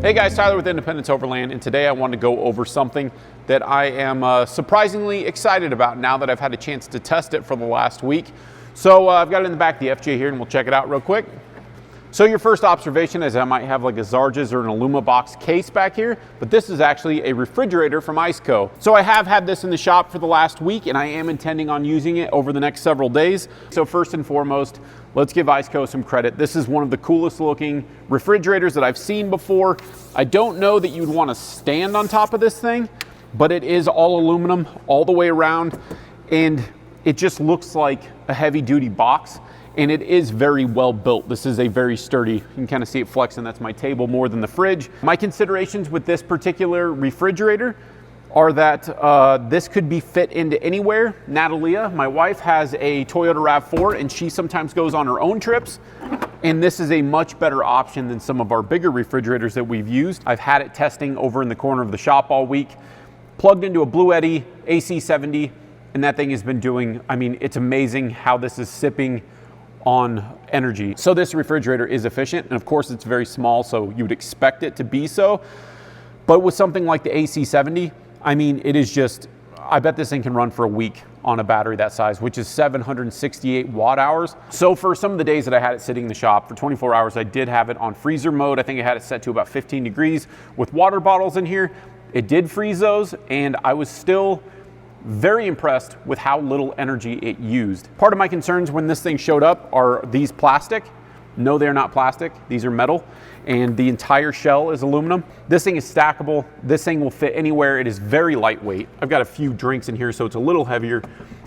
Hey guys, Tyler with Independence Overland, and today I wanted to go over something that I am surprisingly excited about now that I've had a chance to test it for the last week. So I've got it in the back of the FJ here, and we'll check it out real quick. So your first observation is I might have like a Zarges or an Alumabox case back here, but this is actually a refrigerator from ICECO. So I have had this in the shop for the last week, and I am intending on using it over the next several days. So first and foremost, let's give ICECO some credit. This is one of the coolest looking refrigerators that I've seen before. I don't know that you'd want to stand on top of this thing, but it is all aluminum all the way around, and it just looks like a heavy duty box. And it is very well built. This is a very sturdy, you can kind of see it flexing, that's my table more than the fridge. My considerations with this particular refrigerator are that this could be fit into anywhere. Natalia, my wife, has a Toyota RAV4 and she sometimes goes on her own trips. And this is a much better option than some of our bigger refrigerators that we've used. I've had it testing over in the corner of the shop all week, plugged into a Bluetti AC70, and that thing has been doing, I mean, it's amazing how this is sipping on energy. So this refrigerator is efficient, and of course it's very small, so you would expect it to be so. But with something like the AC70, I mean, it is just, I bet this thing can run for a week on a battery that size, which is 768 watt hours. So for some of the days that I had it sitting in the shop for 24 hours, I did have it on freezer mode. I think I had it set to about 15 degrees with water bottles in here. It did freeze those, and I was still very impressed with how little energy it used. Part of my concerns when this thing showed up are these plastic. No, they're not plastic. These are metal, and the entire shell is aluminum. This thing is stackable. This thing will fit anywhere. It is very lightweight. I've got a few drinks in here, so it's a little heavier,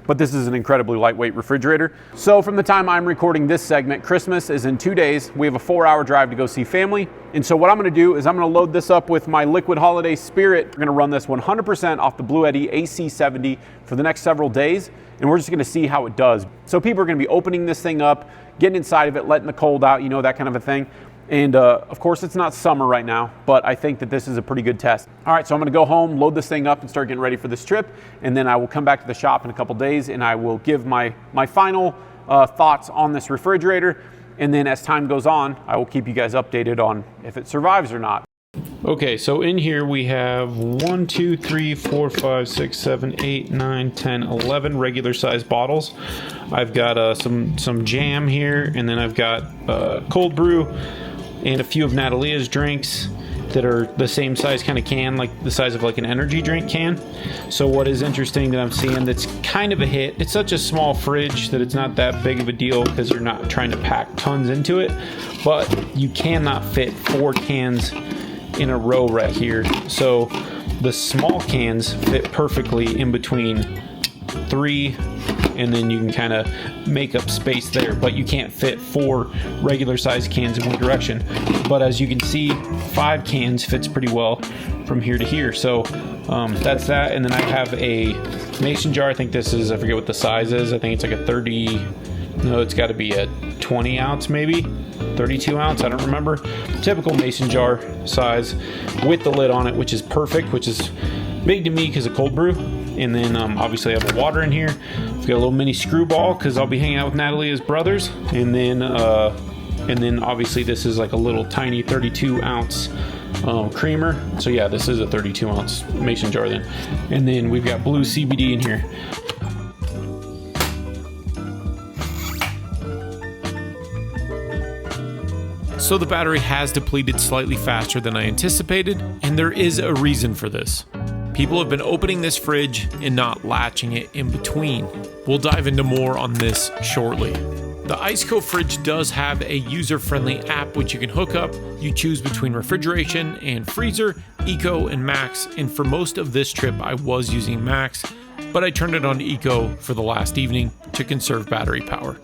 but this is an incredibly lightweight refrigerator. So from the time I'm recording this segment, Christmas is in 2 days. We have a 4-hour drive to go see family. And so what I'm gonna do is I'm gonna load this up with my Liquid Holiday Spirit. We're gonna run this 100% off the Bluetti AC70 for the next several days, and we're just gonna see how it does. So people are gonna be opening this thing up, getting inside of it, letting the cold out, you know, that kind of a thing. And of course it's not summer right now, but I think that this is a pretty good test. All right, so I'm gonna go home, load this thing up and start getting ready for this trip. And then I will come back to the shop in a couple days and I will give my final thoughts on this refrigerator. And then as time goes on, I will keep you guys updated on if it survives or not. Okay, so in here we have 1, 2, 3, 4, 5, 6, 7, 8, 9, 10, 11 regular size bottles. I've got some jam here, and then I've got cold brew and a few of Natalia's drinks that are the same size kind of can, like the size of like an energy drink can. So what is interesting that I'm seeing that's kind of a hit, it's such a small fridge that it's not that big of a deal because you're not trying to pack tons into it, but you cannot fit 4 cans in a row right here. So the small cans fit perfectly in between 3, and then you can kind of make up space there, but you can't fit 4 regular size cans in one direction. But as you can see, 5 cans fits pretty well from here to here. So that's that. And then I have a mason jar. I think this is, I forget what the size is. I think it's like a 30, no, it's got to be a 20 ounce maybe, 32 ounce, I don't remember. Typical mason jar size with the lid on it, which is perfect, which is big to me because of cold brew. And then obviously I have a water in here. I've got a little mini screwball because I'll be hanging out with Natalia's brothers. And then obviously this is like a little tiny 32 ounce creamer. So yeah, this is a 32 ounce mason jar then. And then we've got blue CBD in here. So the battery has depleted slightly faster than I anticipated, and there is a reason for this. People have been opening this fridge and not latching it in between. We'll dive into more on this shortly. The ICECO fridge does have a user-friendly app which you can hook up. You choose between refrigeration and freezer, Eco and Max, and for most of this trip I was using Max, but I turned it on to Eco for the last evening to conserve battery power.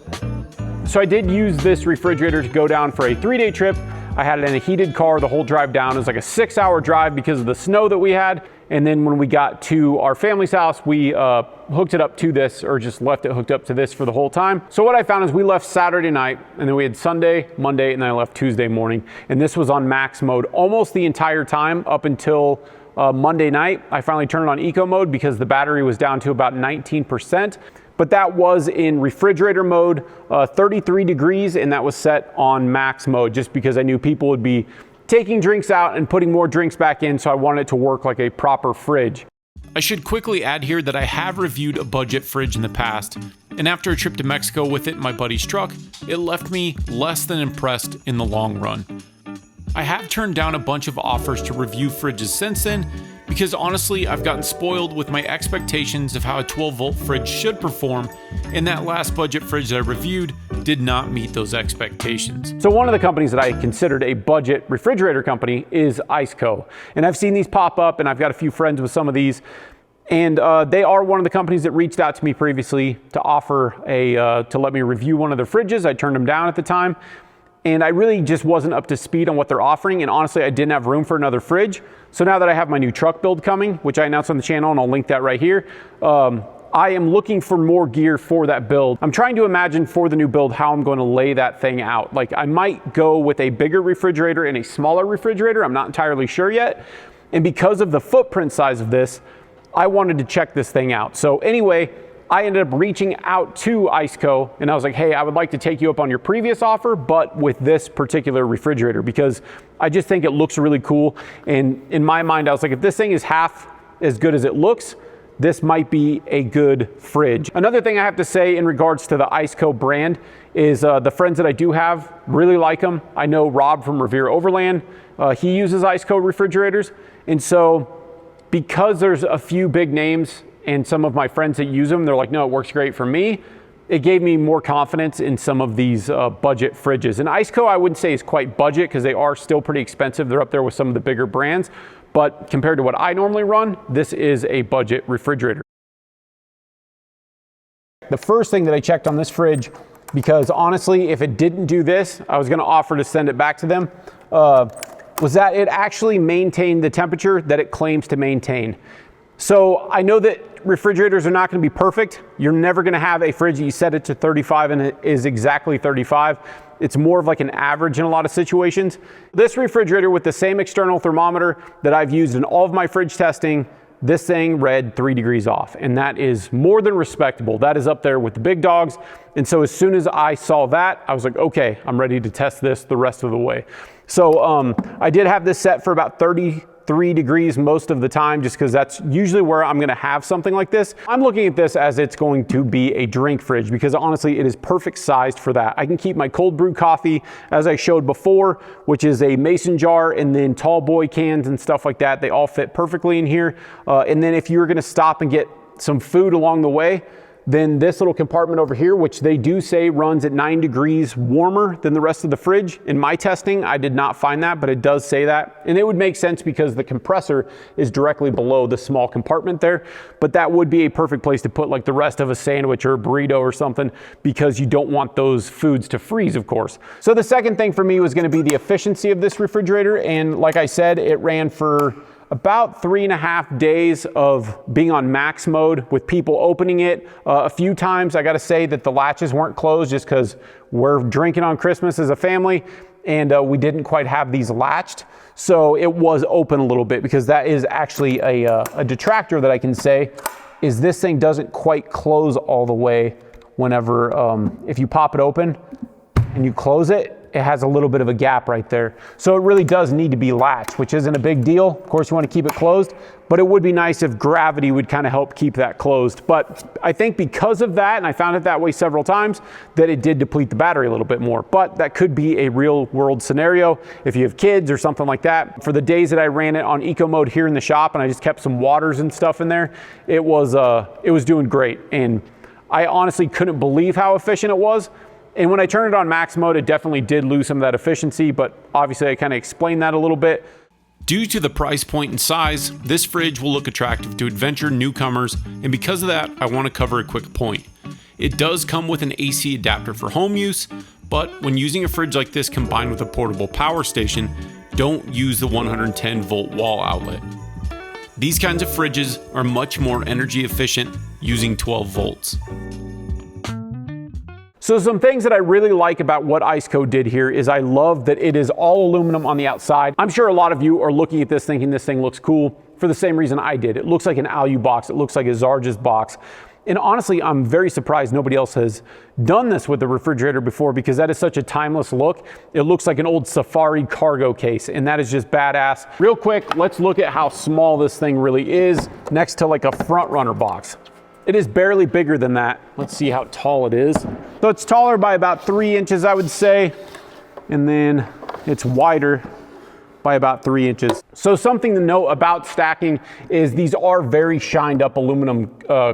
So I did use this refrigerator to go down for a 3-day trip. I had it in a heated car the whole drive down. It was like a 6-hour drive because of the snow that we had. And then when we got to our family's house, we hooked it up to this, or just left it hooked up to this for the whole time. So what I found is we left Saturday night, and then we had Sunday, Monday, and then I left Tuesday morning. And this was on max mode almost the entire time up until Monday night. I finally turned it on eco mode because the battery was down to about 19%. But that was in refrigerator mode, 33 degrees, and that was set on max mode just because I knew people would be taking drinks out and putting more drinks back in, so I want it to work like a proper fridge. I should quickly add here that I have reviewed a budget fridge in the past, and after a trip to Mexico with it in my buddy's truck, it left me less than impressed in the long run. I have turned down a bunch of offers to review fridges since then, because honestly, I've gotten spoiled with my expectations of how a 12-volt fridge should perform, and that last budget fridge that I reviewed did not meet those expectations. So one of the companies that I considered a budget refrigerator company is ICECO. And I've seen these pop up, and I've got a few friends with some of these. And they are one of the companies that reached out to me previously to offer to let me review one of their fridges. I turned them down at the time. And I really just wasn't up to speed on what they're offering. And honestly, I didn't have room for another fridge. So now that I have my new truck build coming, which I announced on the channel, and I'll link that right here, I am looking for more gear for that build. I'm trying to imagine for the new build how I'm going to lay that thing out. Like, I might go with a bigger refrigerator and a smaller refrigerator. I'm not entirely sure yet. And because of the footprint size of this, I wanted to check this thing out. So anyway, I ended up reaching out to ICECO, and I was like, hey, I would like to take you up on your previous offer, but with this particular refrigerator, because I just think it looks really cool. And in my mind, I was like, if this thing is half as good as it looks, this might be a good fridge. Another thing I have to say in regards to the ICECO brand is the friends that I do have really like them. I know Rob from Revere Overland, he uses ICECO refrigerators. And so because there's a few big names and some of my friends that use them, they're like, no, it works great for me. It gave me more confidence in some of these budget fridges. And ICECO, I wouldn't say is quite budget because they are still pretty expensive. They're up there with some of the bigger brands. But compared to what I normally run, this is a budget refrigerator. The first thing that I checked on this fridge, because honestly, if it didn't do this, I was gonna offer to send it back to them, was that it actually maintained the temperature that it claims to maintain. So I know that refrigerators are not gonna be perfect. You're never gonna have a fridge that you set it to 35 and it is exactly 35. It's more of like an average in a lot of situations. This refrigerator with the same external thermometer that I've used in all of my fridge testing, this thing read 3 degrees off, and that is more than respectable. That is up there with the big dogs. And so as soon as I saw that, I was like, okay, I'm ready to test this the rest of the way. So I did have this set for about 33 degrees most of the time, just because that's usually where I'm gonna have something like this. I'm looking at this as it's going to be a drink fridge, because honestly, it is perfect sized for that. I can keep my cold brew coffee, as I showed before, which is a mason jar, and then tall boy cans and stuff like that. They all fit perfectly in here. And then if you're gonna stop and get some food along the way, then this little compartment over here, which they do say runs at 9 degrees warmer than the rest of the fridge. In my testing, I did not find that, but it does say that. And it would make sense because the compressor is directly below the small compartment there. But that would be a perfect place to put like the rest of a sandwich or a burrito or something, because you don't want those foods to freeze, of course. So the second thing for me was gonna be the efficiency of this refrigerator. And like I said, it ran for about 3.5 days of being on max mode with people opening it. A few times I gotta say that the latches weren't closed just because we're drinking on Christmas as a family, and we didn't quite have these latched. So it was open a little bit, because that is actually a detractor that I can say, is this thing doesn't quite close all the way whenever, if you pop it open and you close it, it has a little bit of a gap right there. So it really does need to be latched, which isn't a big deal. Of course, you want to keep it closed, but it would be nice if gravity would kind of help keep that closed. But I think because of that, and I found it that way several times, that it did deplete the battery a little bit more. But that could be a real world scenario if you have kids or something like that. For the days that I ran it on eco mode here in the shop, and I just kept some waters and stuff in there, it was doing great. And I honestly couldn't believe how efficient it was. And when I turned it on max mode, it definitely did lose some of that efficiency, but obviously I kind of explained that a little bit. Due to the price point and size, this fridge will look attractive to adventure newcomers, and because of that, I want to cover a quick point. It does come with an AC adapter for home use, but when using a fridge like this combined with a portable power station, don't use the 110 volt wall outlet. These kinds of fridges are much more energy efficient using 12 volts. So some things that I really like about what ICECO did here is I love that it is all aluminum on the outside. I'm sure a lot of you are looking at this thinking this thing looks cool for the same reason I did. It looks like an Alu box. It looks like a Zarges box. And honestly, I'm very surprised nobody else has done this with the refrigerator before, because that is such a timeless look. It looks like an old safari cargo case, and that is just badass. Real quick, let's look at how small this thing really is next to like a front runner box. It is barely bigger than that. Let's see how tall it is. So it's taller by about 3 inches, I would say. And then it's wider by about 3 inches. So something to note about stacking is these are very shined up aluminum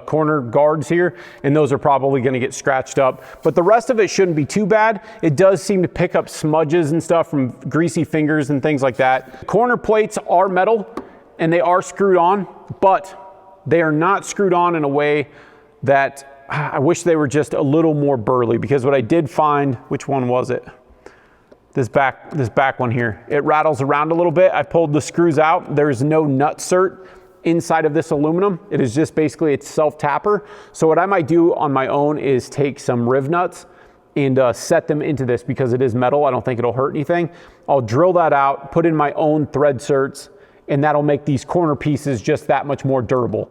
corner guards here, and those are probably gonna get scratched up. But the rest of it shouldn't be too bad. It does seem to pick up smudges and stuff from greasy fingers and things like that. Corner plates are metal and they are screwed on, but they are not screwed on in a way that I wish they were just a little more burly, because what I did find, which one was it? This back one here, it rattles around a little bit. I pulled the screws out. There's no nut cert inside of this aluminum. It is just basically its self-tapper. So what I might do on my own is take some riv nuts and set them into this, because it is metal. I don't think it'll hurt anything. I'll drill that out, put in my own thread certs, and that'll make these corner pieces just that much more durable.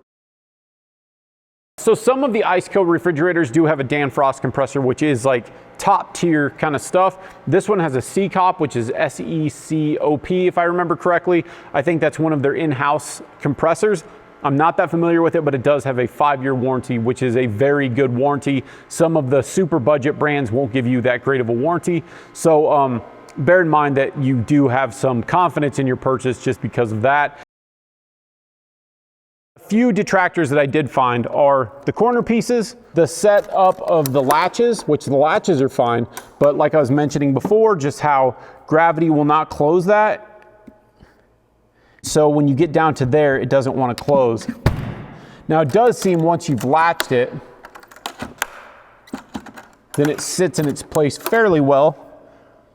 So some of the ICECO refrigerators do have a Danfrost compressor, which is like top tier kind of stuff. This one has a COP, which is SECOP, if I remember correctly. I think that's one of their in-house compressors. I'm not that familiar with it, but it does have a 5-year warranty, which is a very good warranty. Some of the super budget brands won't give you that great of a warranty. So bear in mind that you do have some confidence in your purchase just because of that. Few detractors that I did find are the corner pieces, the setup of the latches, which the latches are fine, but like I was mentioning before, just how gravity will not close that. So when you get down to there, it doesn't want to close. Now it does seem once you've latched it, then it sits in its place fairly well.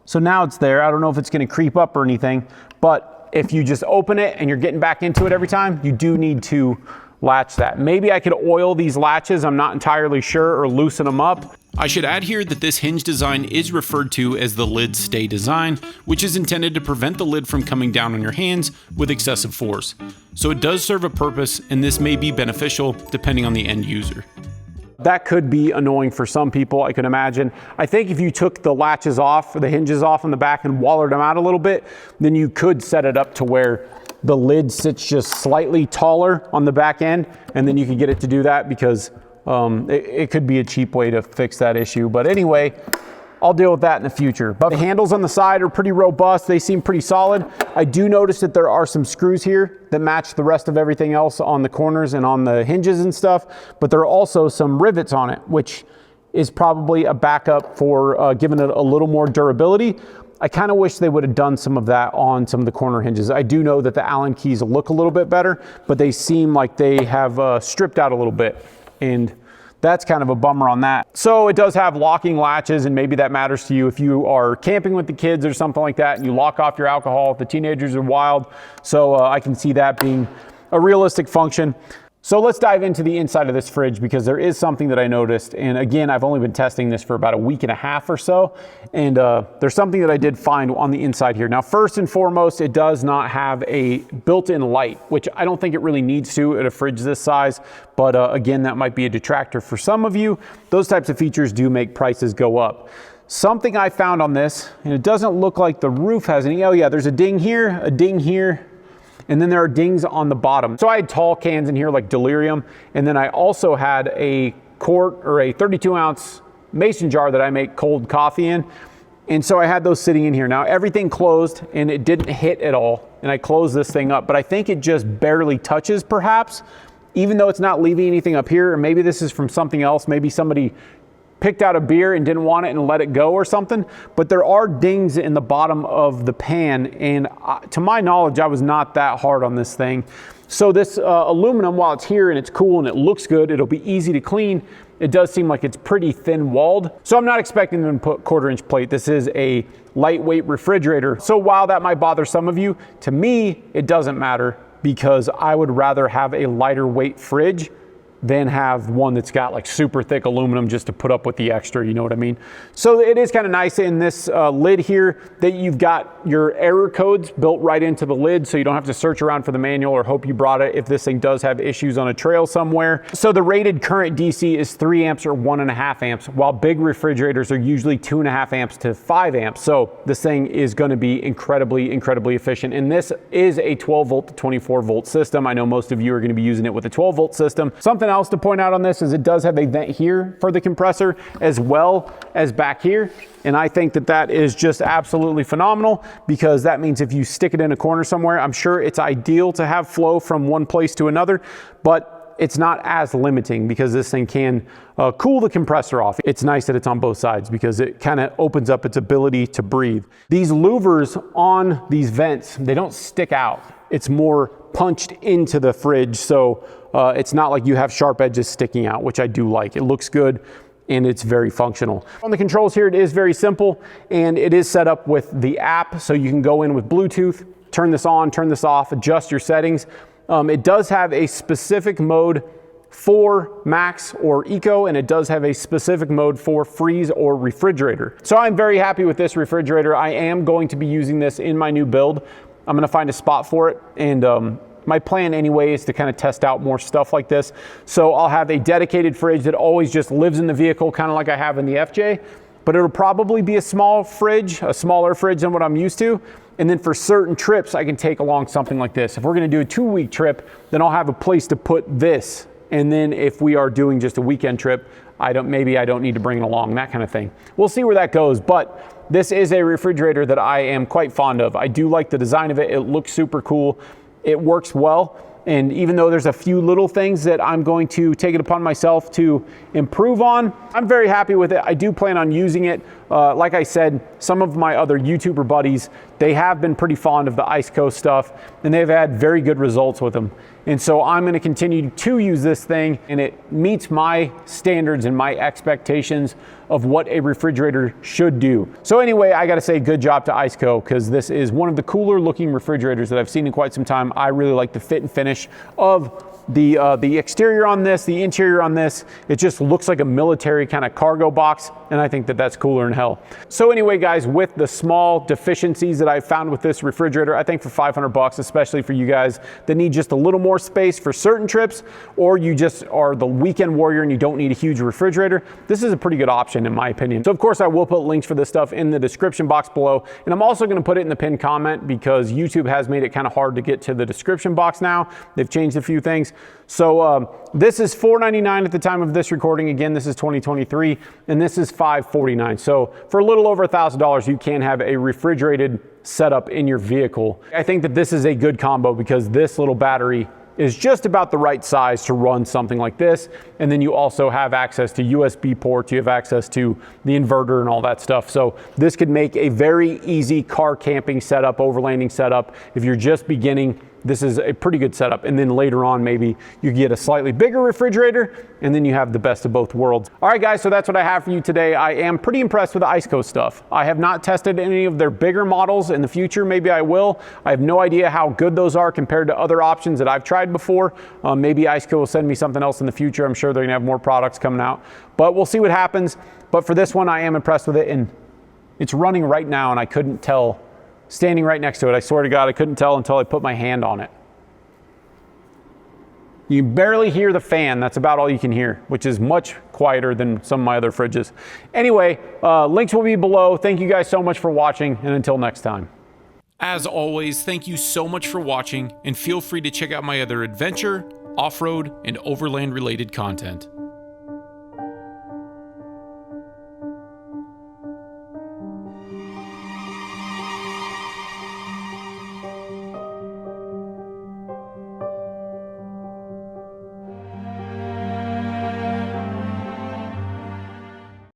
So now it's there. I don't know if it's going to creep up or anything, but if you just open it and you're getting back into it every time, you do need to latch that. Maybe I could oil these latches, I'm not entirely sure, or loosen them up. I should add here that this hinge design is referred to as the lid stay design, which is intended to prevent the lid from coming down on your hands with excessive force. So it does serve a purpose, and this may be beneficial depending on the end user. That could be annoying for some people, I can imagine. I think if you took the latches off, or the hinges off on the back and wallered them out a little bit, then you could set it up to where the lid sits just slightly taller on the back end, and then you could get it to do that, because it could be a cheap way to fix that issue. But anyway, I'll deal with that in the future. But the handles on the side are pretty robust. They seem pretty solid. I do notice that there are some screws here that match the rest of everything else on the corners and on the hinges and stuff. But there are also some rivets on it, which is probably a backup for giving it a little more durability. I kind of wish they would have done some of that on some of the corner hinges. I do know that the Allen keys look a little bit better, but they seem like they have stripped out a little bit. And that's kind of a bummer on that. So it does have locking latches, and maybe that matters to you if you are camping with the kids or something like that, and you lock off your alcohol if the teenagers are wild. So I can see that being a realistic function. So let's dive into the inside of this fridge, because there is something that I noticed. And again, I've only been testing this for about a week and a half or so. And there's something that I did find on the inside here. Now, first and foremost, it does not have a built-in light, which I don't think it really needs to at a fridge this size. But again, that might be a detractor for some of you. Those types of features do make prices go up. Something I found on this, and it doesn't look like the roof has any. Oh yeah, there's a ding here, and then there are dings on the bottom. So I had tall cans in here like Delirium, and then I also had a quart or a 32-ounce mason jar that I make cold coffee in. And so I had those sitting in here. Now everything closed and it didn't hit at all, and I closed this thing up, but I think it just barely touches perhaps, even though it's not leaving anything up here. Or maybe this is from something else. Maybe somebody picked out a beer and didn't want it and let it go or something, but there are dings in the bottom of the pan, and to my knowledge, I was not that hard on this thing. So this aluminum, while it's here and it's cool and it looks good, it'll be easy to clean, it does seem like it's pretty thin walled. So I'm not expecting them to put 1/4-inch plate. This is a lightweight refrigerator. So while that might bother some of you, to me, it doesn't matter, because I would rather have a lighter weight fridge than have one that's got like super thick aluminum just to put up with the extra, you know what I mean? So it is kind of nice in this lid here that you've got your error codes built right into the lid, so you don't have to search around for the manual or hope you brought it if this thing does have issues on a trail somewhere. So the rated current DC is 3 amps or 1.5 amps, while big refrigerators are usually 2.5 amps to 5 amps. So this thing is going to be incredibly efficient. And this is a 12 volt to 24 volt system. I know most of you are going to be using it with a 12 volt system. Something else to point out on this is it does have a vent here for the compressor as well as back here. And I think that that is just absolutely phenomenal, because that means if you stick it in a corner somewhere, I'm sure it's ideal to have flow from one place to another, but it's not as limiting because this thing can cool the compressor off. It's nice that it's on both sides because it kind of opens up its ability to breathe. These louvers on these vents, they don't stick out. It's more punched into the fridge, so it's not like you have sharp edges sticking out, which I do like. It looks good and it's very functional. On the controls here, it is very simple, and it is set up with the app, so you can go in with Bluetooth, turn this on, turn this off, adjust your settings. It does have a specific mode for Max or Eco, and it does have a specific mode for freeze or refrigerator. So I'm very happy with this refrigerator. I am going to be using this in my new build. I'm gonna find a spot for it, and my plan anyway is to kind of test out more stuff like this. So I'll have a dedicated fridge that always just lives in the vehicle, kind of like I have in the FJ, but it'll probably be a small fridge, a smaller fridge than what I'm used to. And then for certain trips, I can take along something like this. If we're gonna do a 2-week trip, then I'll have a place to put this. And then if we are doing just a weekend trip, maybe I don't need to bring it along, that kind of thing. We'll see where that goes, but this is a refrigerator that I am quite fond of. I do like the design of it. It looks super cool. It works well. And even though there's a few little things that I'm going to take it upon myself to improve on, I'm very happy with it. I do plan on using it. Like I said, some of my other YouTuber buddies, they have been pretty fond of the ICECO stuff, and they've had very good results with them. And so I'm going to continue to use this thing, and it meets my standards and my expectations of what a refrigerator should do. So anyway, I got to say good job to ICECO, because this is one of the cooler looking refrigerators that I've seen in quite some time. I really like the fit and finish of the exterior on this, the interior on this. It just looks like a military kind of cargo box, and I think that that's cooler than hell. So anyway, guys, with the small deficiencies that I found with this refrigerator, I think for $500, especially for you guys that need just a little more space for certain trips, or you just are the weekend warrior and you don't need a huge refrigerator, this is a pretty good option in my opinion. So of course I will put links for this stuff in the description box below, and I'm also going to put it in the pinned comment because YouTube has made it kind of hard to get to the description box now. They've changed a few things. So this is $499 at the time of this recording. Again, this is 2023, and this is $549. So for a little over $1,000, you can have a refrigerated setup in your vehicle. I think that this is a good combo because this little battery is just about the right size to run something like this. And then you also have access to USB ports, you have access to the inverter and all that stuff. So this could make a very easy car camping setup, overlanding setup. If you're just beginning, this is a pretty good setup. And then later on, maybe you get a slightly bigger refrigerator, and then you have the best of both worlds. All right, guys, so that's what I have for you today. I am pretty impressed with the ICECO stuff. I have not tested any of their bigger models. In the future, maybe I will. I have no idea how good those are compared to other options that I've tried before. Maybe ICECO will send me something else in the future. I'm sure they're gonna have more products coming out, but we'll see what happens. But for this one, I am impressed with it, and it's running right now, and I couldn't tell standing right next to it. I swear to God, I couldn't tell until I put my hand on it. You barely hear the fan. That's about all you can hear, which is much quieter than some of my other fridges. Anyway, links will be below. Thank you guys so much for watching, and until next time. As always, thank you so much for watching, and feel free to check out my other adventure, off-road, and overland related content.